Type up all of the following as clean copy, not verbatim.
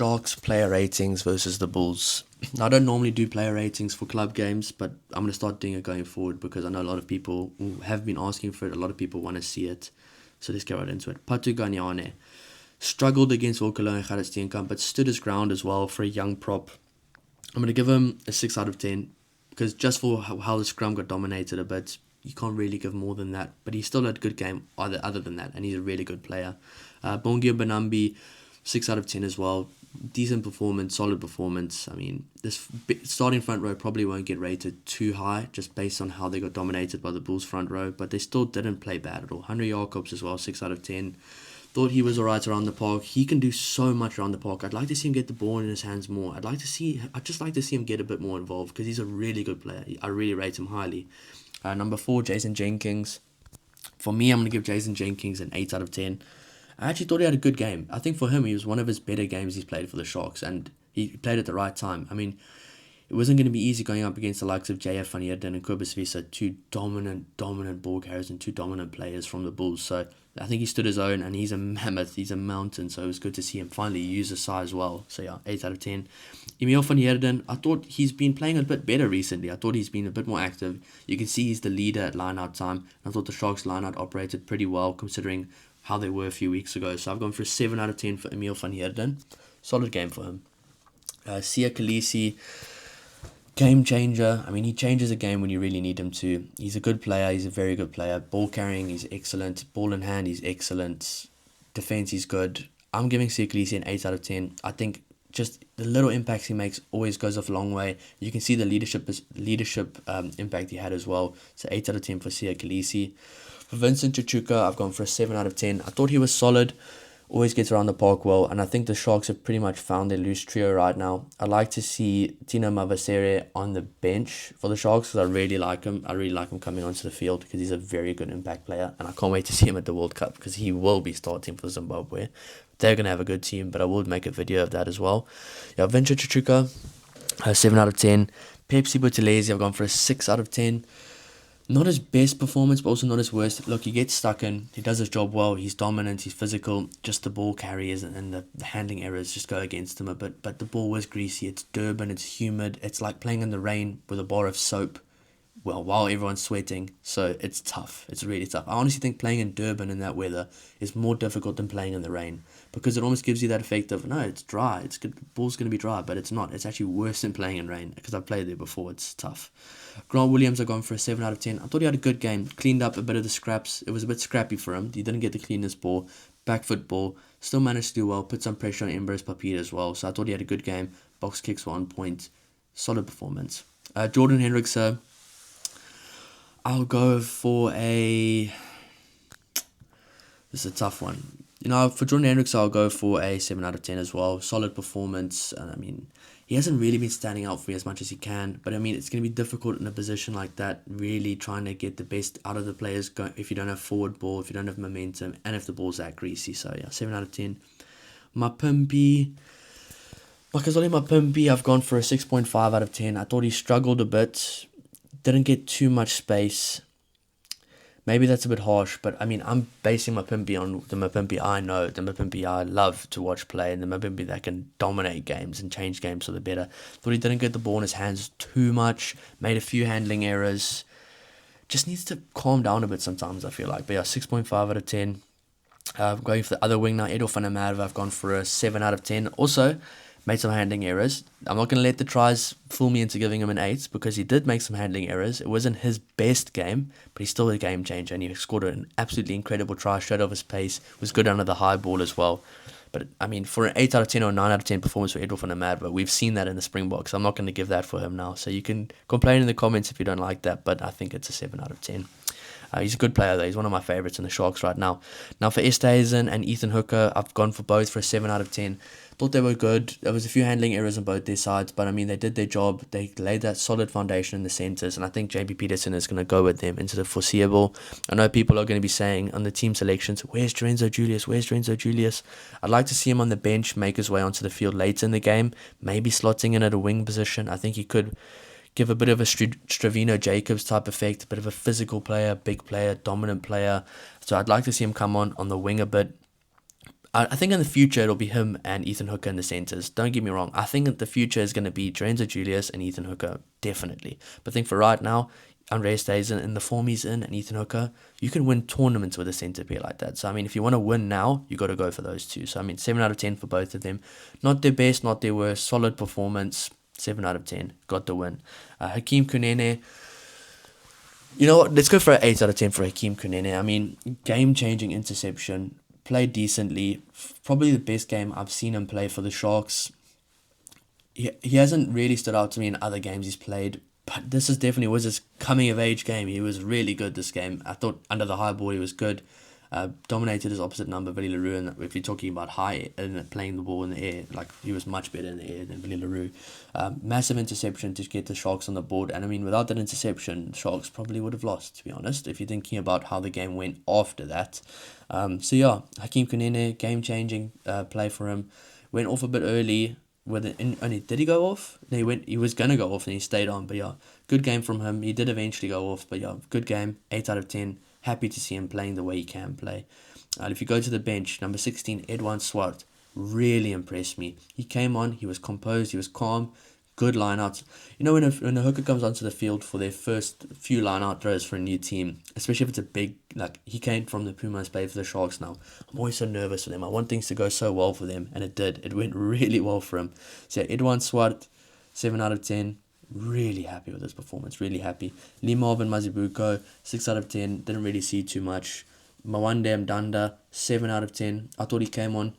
Sharks player ratings versus the Bulls. Now, I don't normally do player ratings for club games, but I'm going to start doing it going forward because I know a lot of people have been asking for it. A lot of people want to see it. So let's get right into it. Patu Ganyane struggled against Volkelo and Gerrit, but stood his ground as well for a young prop. I'm going to give him a 6 out of 10 because just for how the scrum got dominated a bit, you can't really give more than that. But he still had a good game other than that, and he's a really good player. Bongia Banambi, 6 out of 10 as well. Decent performance, solid performance. I mean, this starting front row probably won't get rated too high just based on how they got dominated by the Bulls front row, but they still didn't play bad at all. Henry Jacobs as well, 6 out of 10. Thought he was alright around the park. He can do so much around the park. I'd like to see him get the ball in his hands more. I'd just like to see him get a bit more involved because he's a really good player. I really rate him highly. Number 4, Jason Jenkins. For me, I'm going to give Jason Jenkins an 8 out of 10. I actually thought he had a good game. I think for him, it was one of his better games he's played for the Sharks, and he played at the right time. I mean, it wasn't going to be easy going up against the likes of J.F. Van Heerden and Kobus Visa, two dominant ball carriers and two dominant players from the Bulls. So I think he stood his own, and he's a mammoth, he's a mountain, so it was good to see him finally use his size well. So yeah, 8 out of 10. Emil Van Heerden, I thought he's been playing a bit better recently. I thought he's been a bit more active. You can see he's the leader at line-out time. I thought the Sharks line-out operated pretty well considering how they were a few weeks ago. So I've gone for a 7 out of 10 for Emil Van Heerden. Solid game for him. Sia Khaleesi, game changer. I mean, he changes a game when you really need him to. He's a good player. He's a very good player. Ball carrying, he's excellent. Ball in hand, he's excellent. Defense, he's good. I'm giving Sia Khaleesi an 8 out of 10. I think just the little impacts he makes always goes off a long way. You can see the leadership impact he had as well. So 8 out of 10 for Sia Khaleesi. For Vincent Chichuka, I've gone for a 7 out of 10. I thought he was solid. Always gets around the park well, and I think the Sharks have pretty much found their loose trio right now. I'd like to see Tino Mavasere on the bench for the Sharks because I really like him. I really like him coming onto the field because he's a very good impact player, and I can't wait to see him at the World Cup because he will be starting for Zimbabwe. They're going to have a good team, but I will make a video of that as well. Yeah, Vincent Chichuka, 7 out of 10. Pepsi Buthelezi, I've gone for a 6 out of 10. Not his best performance, but also not his worst. Look, he gets stuck in. He does his job well. He's dominant. He's physical. Just the ball carriers and the handling errors just go against him a bit. But the ball was greasy. It's Durban. It's humid. It's like playing in the rain with a bar of soap. Well, while everyone's sweating. So it's tough. It's really tough. I honestly think playing in Durban in that weather is more difficult than playing in the rain. Because it almost gives you that effect of, no, it's dry. It's good. The ball's going to be dry. But it's not. It's actually worse than playing in rain. Because I've played there before. It's tough. Grant Williams, I've gone for a 7 out of 10. I thought he had a good game. Cleaned up a bit of the scraps. It was a bit scrappy for him. He didn't get the cleanest ball. Back foot ball. Still managed to do well. Put some pressure on Embrace Papita as well. So I thought he had a good game. Box kicks were on point. Solid performance. Jordan Hendrickse, I'll go for a... This is a tough one. You know, for Jordan Hendrickse, I'll go for a 7 out of 10 as well. Solid performance. And I mean, he hasn't really been standing out for me as much as he can. But I mean, it's going to be difficult in a position like that, really trying to get the best out of the players if you don't have forward ball, if you don't have momentum, and if the ball's that greasy. So yeah, 7 out of 10. Makazole Mapimpi, I've gone for a 6.5 out of 10. I thought he struggled a bit. Didn't get too much space. Maybe that's a bit harsh, but I mean, I'm basing Mapimpi on the Mapimpi I know, the Mapimpi I love to watch play, and the Mapimpi that can dominate games and change games for the better. Thought he didn't get the ball in his hands too much, made a few handling errors. Just needs to calm down a bit sometimes, I feel like. But yeah, 6.5 out of 10. Going for the other wing now, Edo van der Merwe, I've gone for a 7 out of 10. Also, made some handling errors. I'm not going to let the tries fool me into giving him an 8 because he did make some handling errors. It wasn't his best game, but he's still a game changer, and he scored an absolutely incredible try straight off his pace. Was good under the high ball as well. But I mean, for an 8 out of 10 or a 9 out of 10 performance for Edwin van der Merwe, we've seen that in the Springboks. I'm not going to give that for him now. So you can complain in the comments if you don't like that, but I think it's a 7 out of 10. He's a good player though. He's one of my favourites in the Sharks right now. Now for Esterhuizen and Ethan Hooker, I've gone for both for a 7 out of 10. Thought they were good. There was a few handling errors on both their sides, but I mean, they did their job. They laid that solid foundation in the centres, and I think JP Peterson is going to go with them into the foreseeable. I know people are going to be saying on the team selections, where's Lorenzo Julius? Where's Lorenzo Julius? I'd like to see him on the bench, make his way onto the field later in the game, maybe slotting in at a wing position. I think he could give a bit of a Stravino Jacobs type effect, a bit of a physical player, big player, dominant player. So I'd like to see him come on the wing a bit. I think in the future it'll be him and Ethan Hooker in the centres. Don't get me wrong. I think that the future is going to be Drenzo Julius and Ethan Hooker, definitely. But I think for right now, Andreas stays in the form he's in, and Ethan Hooker, you can win tournaments with a centre pair like that. So, I mean, if you want to win now, you got to go for those two. So, I mean, 7 out of 10 for both of them. Not their best, not their worst. Solid performance. 7 out of 10. Got the win. Hakeem Kunene. You know what? Let's go for an 8 out of 10 for Hakeem Kunene. I mean, game-changing interception. Played decently. Probably the best game I've seen him play for the Sharks. He hasn't really stood out to me in other games he's played, but this definitely was his coming-of-age game. He was really good this game. I thought under the high ball he was good. Dominated his opposite number, Billy LaRue, and if you're talking about high and playing the ball in the air, like he was much better in the air than Billy LaRue. Massive interception to get the Sharks on the board, and I mean, without that interception, Sharks probably would have lost, to be honest, if you're thinking about how the game went after that. So yeah, Hakeem Kunene, game-changing play for him. Went off a bit early. Did he go off? No, he was gonna go off and he stayed on. But yeah, good game from him. He did eventually go off, but yeah, good game. 8 out of 10. Happy to see him playing the way he can play. And if you go to the bench, number 16, Edouin Swart, really impressed me. He came on, he was composed, he was calm, good line-outs. You know, when a hooker comes onto the field for their first few line-out throws for a new team, especially if it's a big, like he came from the Pumas, played for the Sharks now. I'm always so nervous for them. I want things to go so well for them, and it did. It went really well for him. So yeah, Edouin Swart, 7 out of 10. Really happy with his performance, really happy. Lee Marvin Mazibuko, 6 out of 10. Didn't really see too much. Mawande Mdanda, 7 out of 10. I thought he came on.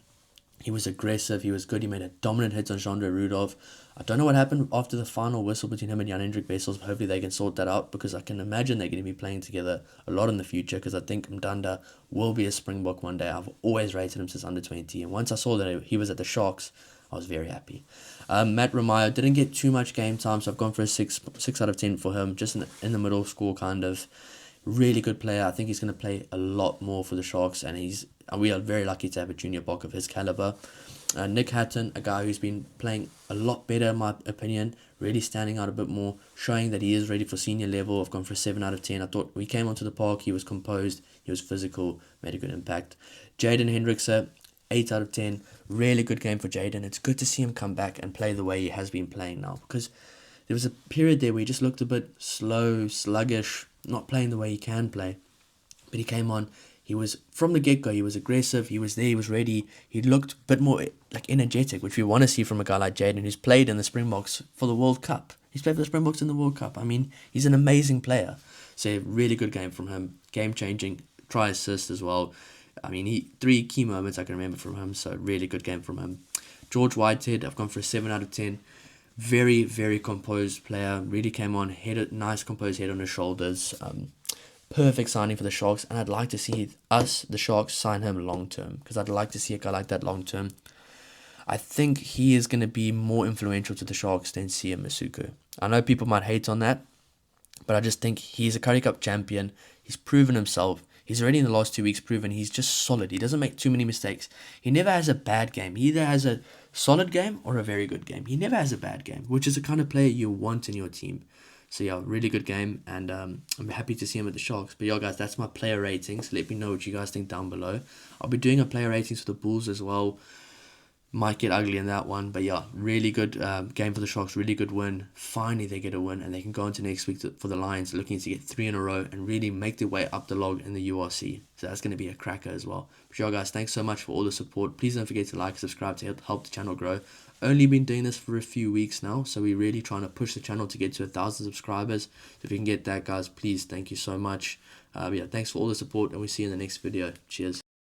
He was aggressive. He was good. He made a dominant hit on Jean-Andre Rudolph. I don't know what happened after the final whistle between him and Jan Hendrik Wessels. Hopefully they can sort that out, because I can imagine they're going to be playing together a lot in the future, because I think Mdanda will be a Springbok one day. I've always rated him since under 20. And once I saw that he was at the Sharks, I was very happy. Matt Ramayo didn't get too much game time, so I've gone for a 6 out of 10 for him, just in the middle score kind of. Really good player. I think he's going to play a lot more for the Sharks, and we are very lucky to have a junior block of his caliber. Nick Hatton, a guy who's been playing a lot better in my opinion, really standing out a bit more, showing that he is ready for senior level. I've gone for a 7 out of 10. I thought when he came onto the park, he was composed, he was physical, made a good impact. Jaden Hendrickse, 8 out of 10. Really good game for Jaden. It's good to see him come back and play the way he has been playing now, because there was a period there where he just looked a bit slow, sluggish, not playing the way he can play. But he came on. He was, from the get-go, he was aggressive. He was there. He was ready. He looked a bit more like energetic, which we want to see from a guy like Jaden, who's played in the Springboks for the World Cup. He's played for the Springboks in the World Cup. I mean, he's an amazing player. So, really good game from him. Game-changing. Try assist as well. I mean, 3 key moments I can remember from him. So, really good game from him. George Whitehead, I've gone for a 7 out of 10. Very, very composed player. Really came on, nice composed head on his shoulders. Perfect signing for the Sharks, and I'd like to see the Sharks, sign him long term, because I'd like to see a guy like that long term. I think he is going to be more influential to the Sharks than Sia Masuku. I know people might hate on that, but I just think he's a Currie Cup champion. He's proven himself. He's already in the last 2 weeks proven he's just solid. He doesn't make too many mistakes. He never has a bad game. He either has a solid game or a very good game. He never has a bad game, which is the kind of player you want in your team. So yeah, really good game, and I'm happy to see him at the Sharks. But yeah, guys, that's my player ratings. Let me know what you guys think down below. I'll be doing a player ratings for the Bulls as well. Might get ugly in that one, but yeah, really good game for the Sharks, really good win. Finally, they get a win, and they can go into next week for the Lions, looking to get 3 in a row and really make their way up the log in the URC. So that's going to be a cracker as well. But yeah, guys, thanks so much for all the support. Please don't forget to like, subscribe to help the channel grow. Only been doing this for a few weeks now, so we're really trying to push the channel to get to 1,000 subscribers. So if you can get that, guys, please, thank you so much. Yeah, thanks for all the support, and we'll see you in the next video. Cheers.